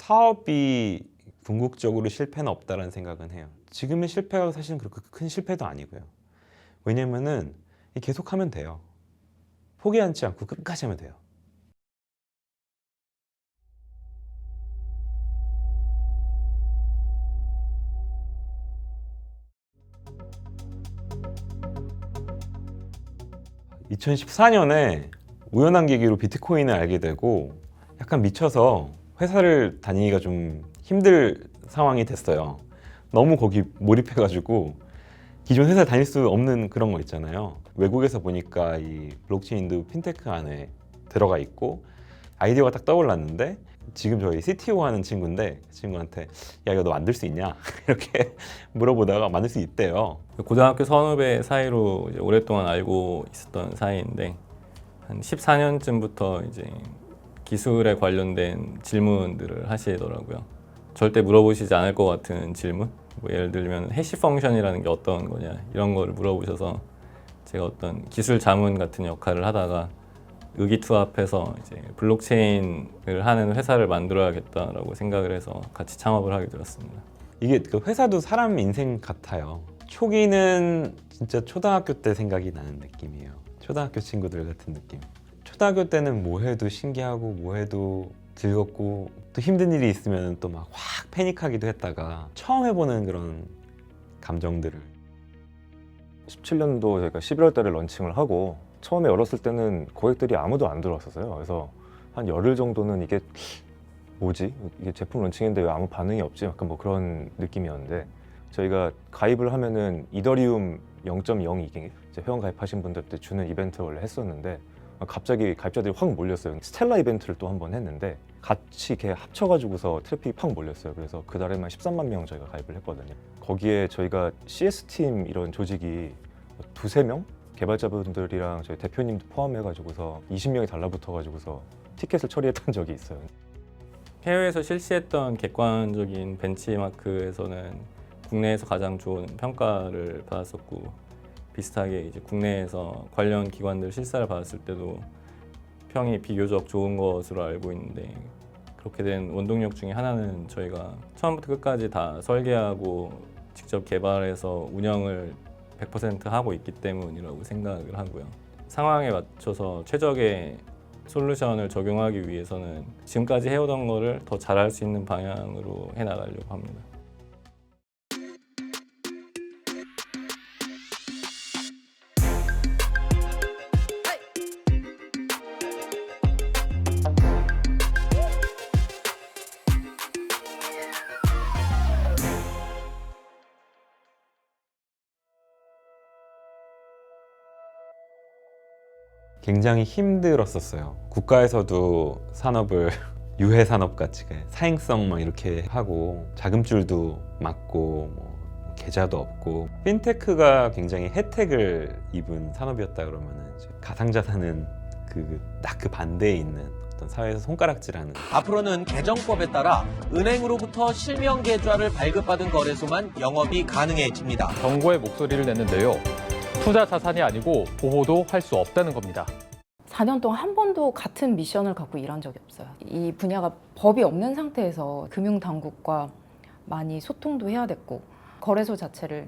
사업이 궁극적으로 실패는 없다라는 생각은 해요. 지금의 실패가 사실은 그렇게 큰 실패도 아니고요. 왜냐면은 계속하면 돼요. 포기하지 않고 끝까지 하면 돼요. (2014년에) 우연한 계기로 비트코인을 알게 되고 약간 미쳐서 회사를 다니기가 좀 힘들 상황이 됐어요. 너무 거기 몰입해가지고 기존 회사 다닐 수 없는 그런 거 있잖아요. 외국에서 보니까 이 블록체인도 핀테크 안에 들어가 있고 아이디어가 딱 떠올랐는데, 지금 저희 CTO 하는 친구인데 그 친구한테 야, 이거 너 만들 수 있냐? 이렇게 물어보다가 만들 수 있대요. 고등학교 선후배 사이로 이제 오랫동안 알고 있었던 사이인데 한 14년쯤부터 이제 기술에 관련된 질문들을 하시더라고요. 절대 물어보시지 않을 것 같은 질문? 뭐 예를 들면 해시 펑션이라는 게 어떤 거냐 이런 거를 물어보셔서 제가 어떤 기술 자문 같은 역할을 하다가 의기투합해서 이제 블록체인을 하는 회사를 만들어야겠다라고 생각을 해서 같이 창업을 하게 되었습니다. 이게 그 회사도 사람 인생 같아요. 초기는 진짜 초등학교 때 생각이 나는 느낌이에요. 초등학교 친구들 같은 느낌. 초등학교 때는 뭐 해도 신기하고 뭐 해도 즐겁고 또 힘든 일이 있으면 또 막 확 패닉하기도 했다가 처음 해보는 그런 감정들을. 17년도 저희가 11월 달에 런칭을 하고 처음에 열었을 때는 고객들이 아무도 안 들어왔었어요. 그래서 한 열흘 정도는 이게 뭐지? 이게 제품 런칭인데 왜 아무 반응이 없지? 약간 뭐 그런 느낌이었는데, 저희가 가입을 하면은 이더리움 0.02 회원 가입하신 분들한테 주는 이벤트를 원래 했었는데 갑자기 가입자들이 확 몰렸어요. 스텔라 이벤트를 또 한 번 했는데 같이 이렇게 합쳐가지고서 트래픽이 팍 몰렸어요. 그래서 그달에만 13만 명 저희가 가입을 했거든요. 거기에 저희가 CS팀 이런 조직이 두세 명? 개발자분들이랑 저희 대표님도 포함해가지고서 20명이 달라붙어가지고서 티켓을 처리했던 적이 있어요. 해외에서 실시했던 객관적인 벤치마크에서는 국내에서 가장 좋은 평가를 받았었고, 비슷하게 이제 국내에서 관련 기관들 실사를 받았을 때도 평이 비교적 좋은 것으로 알고 있는데, 그렇게 된 원동력 중에 하나는 저희가 처음부터 끝까지 다 설계하고 직접 개발해서 운영을 100% 하고 있기 때문이라고 생각을 하고요. 상황에 맞춰서 최적의 솔루션을 적용하기 위해서는 지금까지 해오던 거를 더 잘할 수 있는 방향으로 해나가려고 합니다. 굉장히 힘들었었어요. 국가에서도 산업을 유해 산업 같이 사행성 막 이렇게 하고 자금줄도 막고 뭐 계좌도 없고, 핀테크가 굉장히 혜택을 입은 산업이었다 그러면은 이제 가상자산은 딱 그 반대에 있는 어떤 사회에서 손가락질하는. 앞으로는 개정법에 따라 은행으로부터 실명 계좌를 발급받은 거래소만 영업이 가능해집니다. 경고의 목소리를 냈는데요. 투자 자산이 아니고 보호도 할 수 없다는 겁니다. 4년 동안 한 번도 같은 미션을 갖고 일한 적이 없어요. 이 분야가 법이 없는 상태에서 금융당국과 많이 소통도 해야 됐고, 거래소 자체를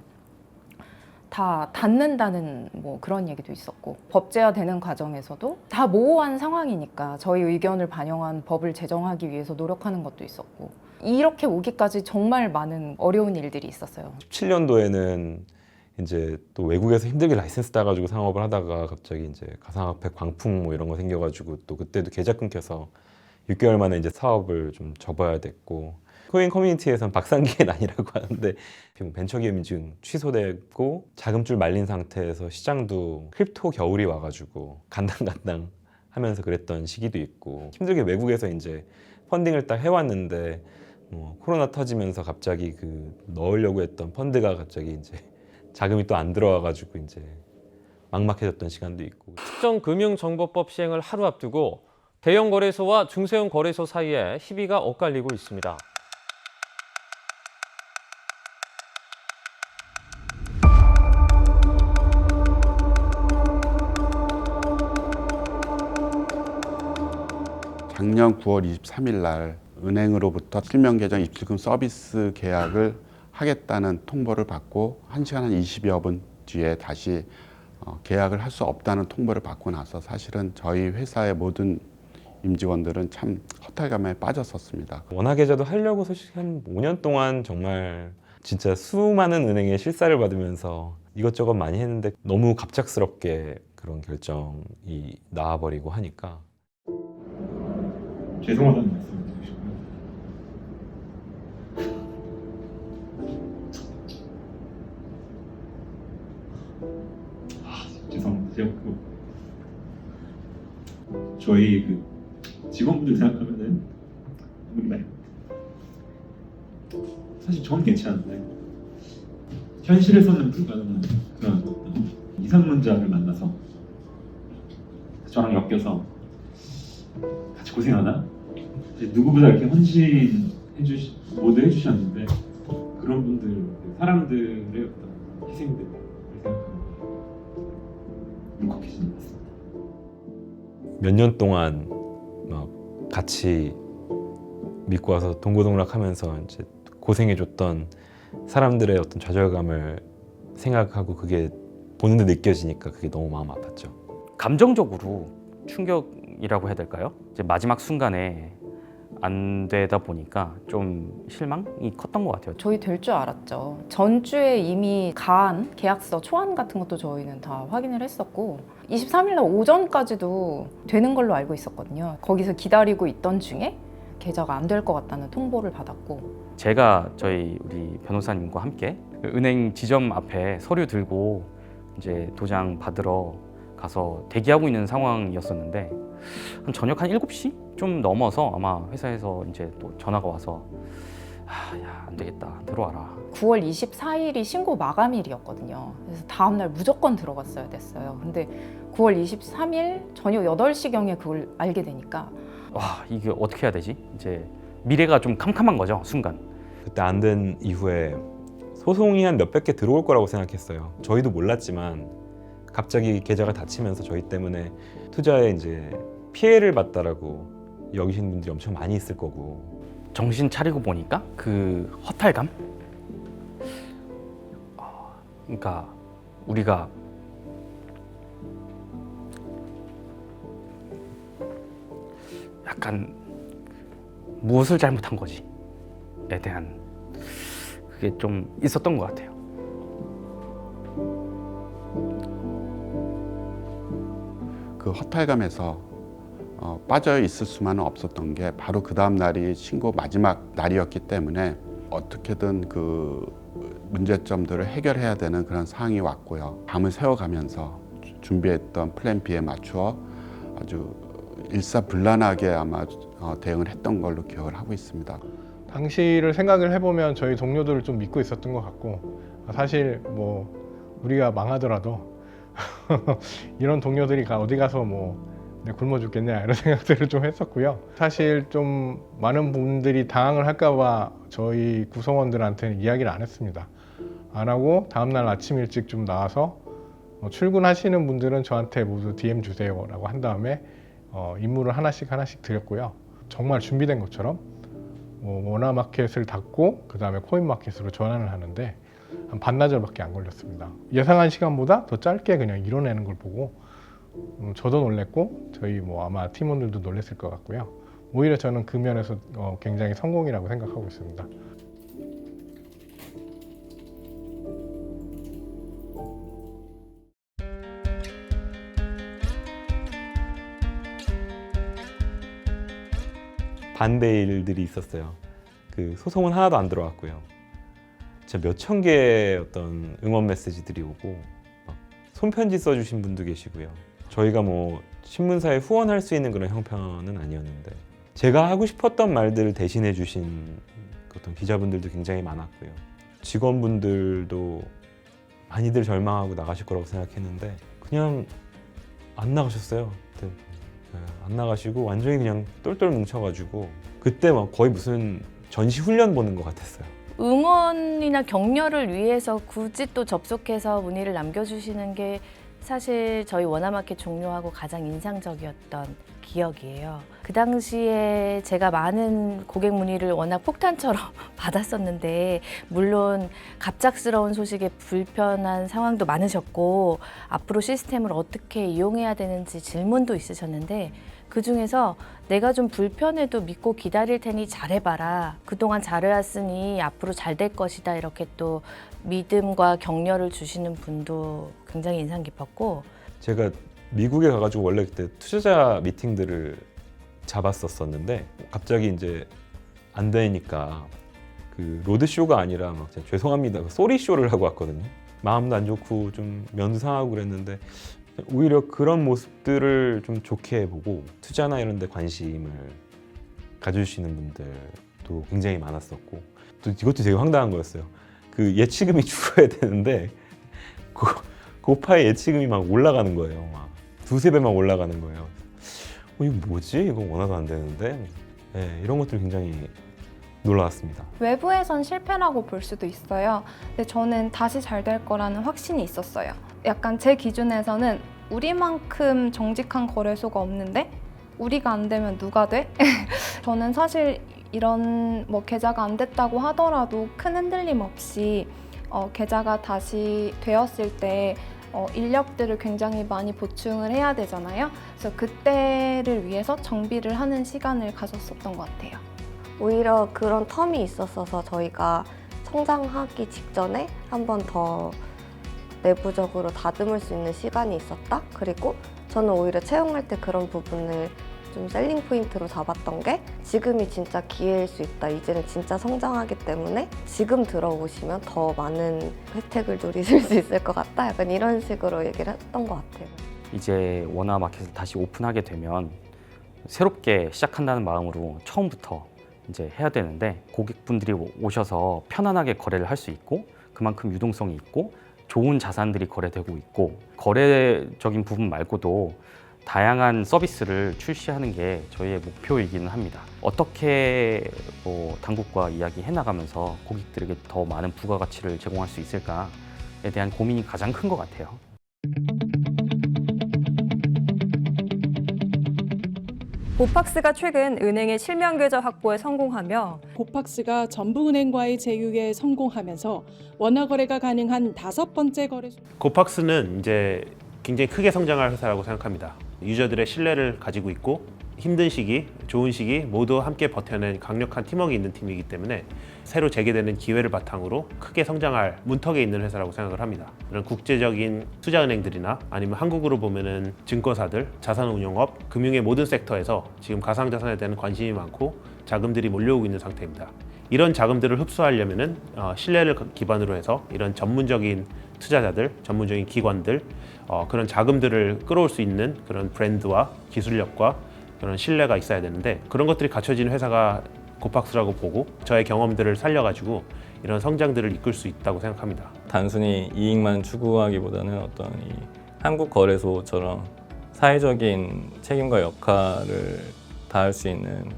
다 닫는다는 뭐 그런 얘기도 있었고, 법제화되는 과정에서도 다 모호한 상황이니까 저희 의견을 반영한 법을 제정하기 위해서 노력하는 것도 있었고, 이렇게 오기까지 정말 많은 어려운 일들이 있었어요. 17년도에는 이제 또 외국에서 힘들게 라이센스 따가지고 상업을 하다가 갑자기 이제 가상화폐 광풍 뭐 이런 거 생겨가지고 또 그때도 계좌 끊겨서 6개월 만에 이제 사업을 좀 접어야 됐고, 코인 커뮤니티에서는 박상기의 난이라고 하는데 벤처기업 인증 취소되고 자금줄 말린 상태에서 시장도 크립토 겨울이 와가지고 간당간당 하면서 그랬던 시기도 있고, 힘들게 외국에서 이제 펀딩을 딱 해왔는데 뭐 코로나 터지면서 갑자기 넣으려고 했던 펀드가 갑자기 이제 자금이 또 안 들어와가지고 이제 막막해졌던 시간도 있고. 특정금융정보법 시행을 하루 앞두고 대형 거래소와 중소형 거래소 사이에 희비가 엇갈리고 있습니다. 작년 9월 23일 날 은행으로부터 실명 계정 입출금 서비스 계약을 하겠다는 통보를 받고 1시간 한 20여 분 뒤에 다시 계약을 할 수 없다는 통보를 받고 나서 사실은 저희 회사의 모든 임직원들은 참 허탈감에 빠졌었습니다. 원화 계좌도 하려고 솔직히 한 5년 동안 정말 진짜 수많은 은행의 실사를 받으면서 이것저것 많이 했는데 너무 갑작스럽게 그런 결정이 나와버리고 하니까 죄송하다는 말씀을 드리고 싶고요. 죄송합니다. 제가 저희 직원분들 생각하면은 눈물이 나요. 사실 저는 괜찮은데 현실에서는 불가능한 그런 어떤 이상문자를 만나서 저랑 엮여서 같이 고생하나? 이제 누구보다 이렇게 모두 해주셨는데 그런 분들, 사람들의 어떤 희생들을 생각하면 울컥해지는 것 같습니다. 몇 년 동안 막 같이 믿고 와서 동고동락하면서 이제 고생해줬던 사람들의 어떤 좌절감을 생각하고 그게 보는데 느껴지니까 그게 너무 마음 아팠죠. 감정적으로 충격이라고 해야 될까요? 이제 마지막 순간에 안 되다 보니까 좀 실망이 컸던 것 같아요. 저희 될 줄 알았죠. 전주에 이미 가안, 계약서, 초안 같은 것도 저희는 다 확인을 했었고 23일 날 오전까지도 되는 걸로 알고 있었거든요. 거기서 기다리고 있던 중에 계좌가 안 될 것 같다는 통보를 받았고 제가 우리 변호사님과 함께 은행 지점 앞에 서류 들고 이제 도장 받으러 가서 대기하고 있는 상황이었었는데 한 저녁 한 7시 좀 넘어서 아마 회사에서 이제 또 전화가 와서 야, 안 되겠다, 들어와라. 9월 24일이 신고 마감일이었거든요. 그래서 다음날 무조건 들어갔어야 됐어요. 근데 9월 23일 저녁 8시경에 그걸 알게 되니까 와, 이게 어떻게 해야 되지? 이제 미래가 좀 캄캄한 거죠, 순간. 그때 안 된 이후에 소송이 한 몇백 개 들어올 거라고 생각했어요. 저희도 몰랐지만 갑자기 계좌가 닫히면서 저희 때문에 투자에 이제 피해를 봤다라고 여기시는 분들이 엄청 많이 있을 거고. 정신 차리고 보니까 그 허탈감? 그러니까 우리가 약간 무엇을 잘못한 거지에 대한 그게 좀 있었던 것 같아요. 그 허탈감에서 빠져 있을 수만은 없었던 게 바로 그 다음 날이 신고 마지막 날이었기 때문에 어떻게든 그 문제점들을 해결해야 되는 그런 상황이 왔고요. 밤을 새워가면서 준비했던 플랜 B에 맞추어 아주 일사불란하게 아마 대응을 했던 걸로 기억을 하고 있습니다. 당시를 생각을 해보면 저희 동료들을 좀 믿고 있었던 것 같고 사실 뭐 우리가 망하더라도 이런 동료들이 어디 가서 뭐 굶어 죽겠냐 이런 생각들을 좀 했었고요. 사실 좀 많은 분들이 당황을 할까 봐 저희 구성원들한테는 이야기를 안 했습니다. 안 하고 다음날 아침 일찍 좀 나와서 출근하시는 분들은 저한테 모두 DM 주세요 라고 한 다음에 임무를 하나씩 드렸고요. 정말 준비된 것처럼 원화마켓을 닫고 그 다음에 코인마켓으로 전환을 하는데 한 반나절밖에 안 걸렸습니다. 예상한 시간보다 더 짧게 그냥 이뤄내는 걸 보고 저도 놀랬고 저희 아마 팀원들도 놀랬을 것 같고요. 오히려 저는 그 면에서 굉장히 성공이라고 생각하고 있습니다. 반대 일들이 있었어요. 그 소송은 하나도 안 들어왔고요. 진짜 몇천 개의 어떤 응원 메시지들이 오고 막 손편지 써주신 분도 계시고요. 저희가 뭐 신문사에 후원할 수 있는 그런 형편은 아니었는데 제가 하고 싶었던 말들을 대신해 주신 어떤 기자분들도 굉장히 많았고요. 직원분들도 많이들 절망하고 나가실 거라고 생각했는데 그냥 안 나가셨어요. 그때. 안 나가시고 완전히 그냥 똘똘 뭉쳐가지고 그때 막 거의 무슨 전시 훈련 보는 것 같았어요. 응원이나 격려를 위해서 굳이 또 접속해서 문의를 남겨주시는 게 사실 저희 원화마켓 종료하고 가장 인상적이었던 기억이에요. 그 당시에 제가 많은 고객 문의를 워낙 폭탄처럼 받았었는데 물론 갑작스러운 소식에 불편한 상황도 많으셨고 앞으로 시스템을 어떻게 이용해야 되는지 질문도 있으셨는데 그중에서 내가 좀 불편해도 믿고 기다릴 테니 잘해봐라. 그동안 잘해왔으니 앞으로 잘 될 것이다. 이렇게 또 믿음과 격려를 주시는 분도 굉장히 인상 깊었고 제가 미국에 가가지고 원래 그때 투자자 미팅들을 잡았었는데 갑자기 이제 안 되니까 그 로드쇼가 아니라 막 진짜 죄송합니다 쏘리 쇼를 하고 왔거든요. 마음도 안 좋고 좀 면도 상하고 그랬는데 오히려 그런 모습들을 좀 좋게 보고 투자나 이런 데 관심을 가져주시는 분들도 굉장히 많았었고 또 이것도 되게 황당한 거였어요. 그 예치금이 줄어야 되는데 고파의 예치금이 막 올라가는 거예요. 막 두세 배만 올라가는 거예요. 이거 뭐지? 이거 원화도 안 되는데? 네, 이런 것들이 굉장히 놀라웠습니다. 외부에선 실패라고 볼 수도 있어요. 근데 저는 다시 잘 될 거라는 확신이 있었어요. 약간 제 기준에서는 우리만큼 정직한 거래소가 없는데 우리가 안 되면 누가 돼? 저는 사실 이런 뭐 계좌가 안 됐다고 하더라도 큰 흔들림 없이 계좌가 다시 되었을 때 인력들을 굉장히 많이 보충을 해야 되잖아요. 그래서 그때를 위해서 정비를 하는 시간을 가졌었던 것 같아요. 오히려 그런 텀이 있었어서 저희가 성장하기 직전에 한 번 더 내부적으로 다듬을 수 있는 시간이 있었다. 그리고 저는 오히려 채용할 때 그런 부분을 좀 셀링 포인트로 잡았던 게 지금이 진짜 기회일 수 있다. 이제는 진짜 성장하기 때문에 지금 들어오시면 더 많은 혜택을 누리실 수 있을 것 같다. 약간 이런 식으로 얘기를 했던 것 같아요. 이제 원화 마켓을 다시 오픈하게 되면 새롭게 시작한다는 마음으로 처음부터 이제 해야 되는데 고객분들이 오셔서 편안하게 거래를 할 수 있고 그만큼 유동성이 있고 좋은 자산들이 거래되고 있고 거래적인 부분 말고도 다양한 서비스를 출시하는 게 저희의 목표이기는 합니다. 어떻게 당국과 이야기해 나가면서 고객들에게 더 많은 부가가치를 제공할 수 있을까에 대한 고민이 가장 큰 것 같아요. 고팍스가 최근 은행의 실명계좌 확보에 성공하며 고팍스가 전북은행과의 제휴에 성공하면서 원화 거래가 가능한 5번째 거래소. 고팍스는 이제 굉장히 크게 성장할 회사라고 생각합니다. 유저들의 신뢰를 가지고 있고 힘든 시기, 좋은 시기 모두 함께 버텨낸 강력한 팀워크 있는 팀이기 때문에 새로 재개되는 기회를 바탕으로 크게 성장할 문턱에 있는 회사라고 생각을 합니다. 이런 국제적인 투자은행들이나 아니면 한국으로 보면은 증권사들, 자산운용업, 금융의 모든 섹터에서 지금 가상자산에 대한 관심이 많고 자금들이 몰려오고 있는 상태입니다. 이런 자금들을 흡수하려면은 신뢰를 기반으로 해서 이런 전문적인 투자자들, 전문적인 기관들, 그런 자금들을 끌어올 수 있는 그런 브랜드와 기술력과 그런 신뢰가 있어야 되는데 그런 것들이 갖춰진 회사가 고팍스라고 보고 저의 경험들을 살려가지고 이런 성장들을 이끌 수 있다고 생각합니다. 단순히 이익만 추구하기보다는 어떤 이 한국 거래소처럼 사회적인 책임과 역할을 다할 수 있는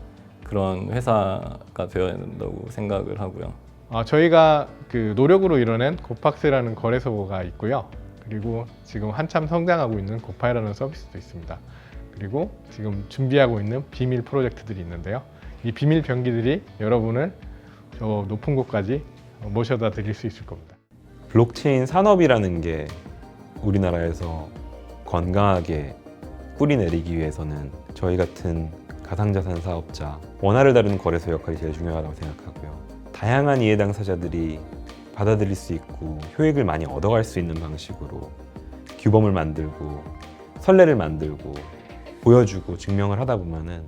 그런 회사가 되어야 된다고 생각을 하고요. 저희가 그 노력으로 이뤄낸 고팍스라는 거래소가 있고요. 그리고 지금 한참 성장하고 있는 고파이라는 서비스도 있습니다. 그리고 지금 준비하고 있는 비밀 프로젝트들이 있는데요. 이 비밀 병기들이 여러분을 저 높은 곳까지 모셔다 드릴 수 있을 겁니다. 블록체인 산업이라는 게 우리나라에서 건강하게 뿌리내리기 위해서는 저희 같은 가상자산 사업자, 원화를 다루는 거래소 역할이 제일 중요하다고 생각하고요. 다양한 이해 당사자들이 받아들일 수 있고 효익을 많이 얻어갈 수 있는 방식으로 규범을 만들고 선례를 만들고 보여주고 증명을 하다 보면은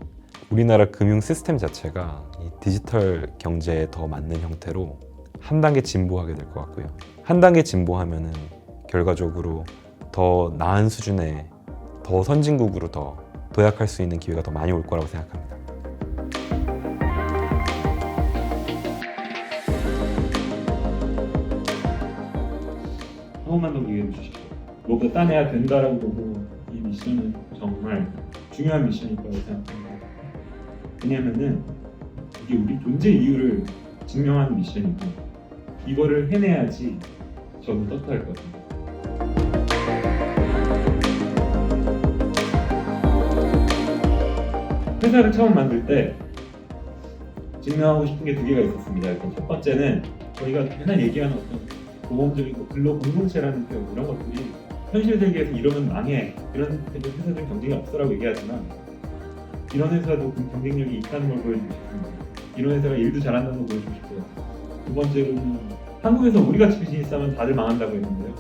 우리나라 금융 시스템 자체가 이 디지털 경제에 더 맞는 형태로 한 단계 진보하게 될 것 같고요. 한 단계 진보하면은 결과적으로 더 나은 수준의 더 선진국으로 더 도약할 수 있는 기회가 더 많이 올 거라고 생각합니다. 한 번만 더 얘기해 주시죠. 뭐가 따내야 된다라고 보고 이 미션은 정말 중요한 미션일 거라고 생각합니다. 왜냐면은 이게 우리 존재 이유를 증명하는 미션이고 이거를 해내야지 저는 떳떳할 것 같아요. 회사를 처음 만들 때 증명하고 싶은 게 두 개가 있었습니다. 일단 첫 번째는 저희가 맨날 얘기하는 어떤 모범적인 근로 공동체라는 표현 이런 것들이 현실 세계에서 이러면 망해 이런 회사들 경쟁이 없어라고 얘기하지만 이런 회사도 경쟁력이 있다는 걸 보여주고 싶습니다. 이런 회사가 일도 잘한다는 걸 보여주고 싶고요. 두 번째로는 한국에서 우리같이 비즈니스하면 다들 망한다고 했는데요.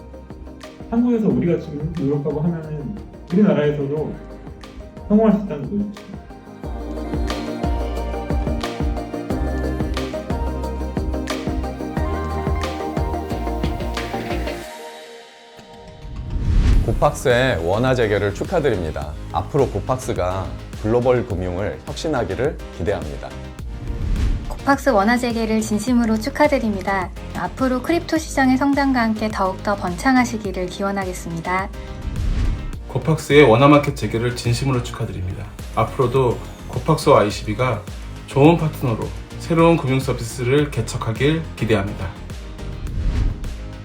한국에서 우리같이 노력하고 하면은 우리나라에서도 성공할 수 있다는 걸 보여주고 싶습니다. 고팍스의 원화 재개를 축하드립니다. 앞으로 고팍스가 글로벌 금융을 혁신하기를 기대합니다. 고팍스 원화 재개를 진심으로 축하드립니다. 앞으로 크립토 시장의 성장과 함께 더욱더 번창하시기를 기원하겠습니다. 고팍스의 원화마켓 재개를 진심으로 축하드립니다. 앞으로도 고팍스와 ICB가 좋은 파트너로 새로운 금융 서비스를 개척하길 기대합니다.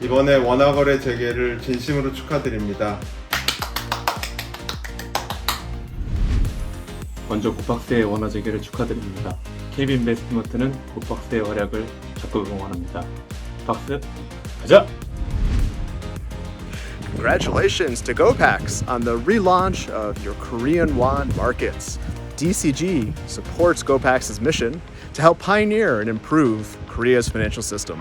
이번에 원화거래 재개를 진심으로 축하드립니다. 먼저 고팍스의 원화 재개를 축하드립니다. KB인베스트먼트는 고팍스의 활약을 적극 응원합니다. 박스 가자! Congratulations to Gopax on the relaunch of your Korean won markets. DCG supports Gopax's mission to help pioneer and improve Korea's financial system.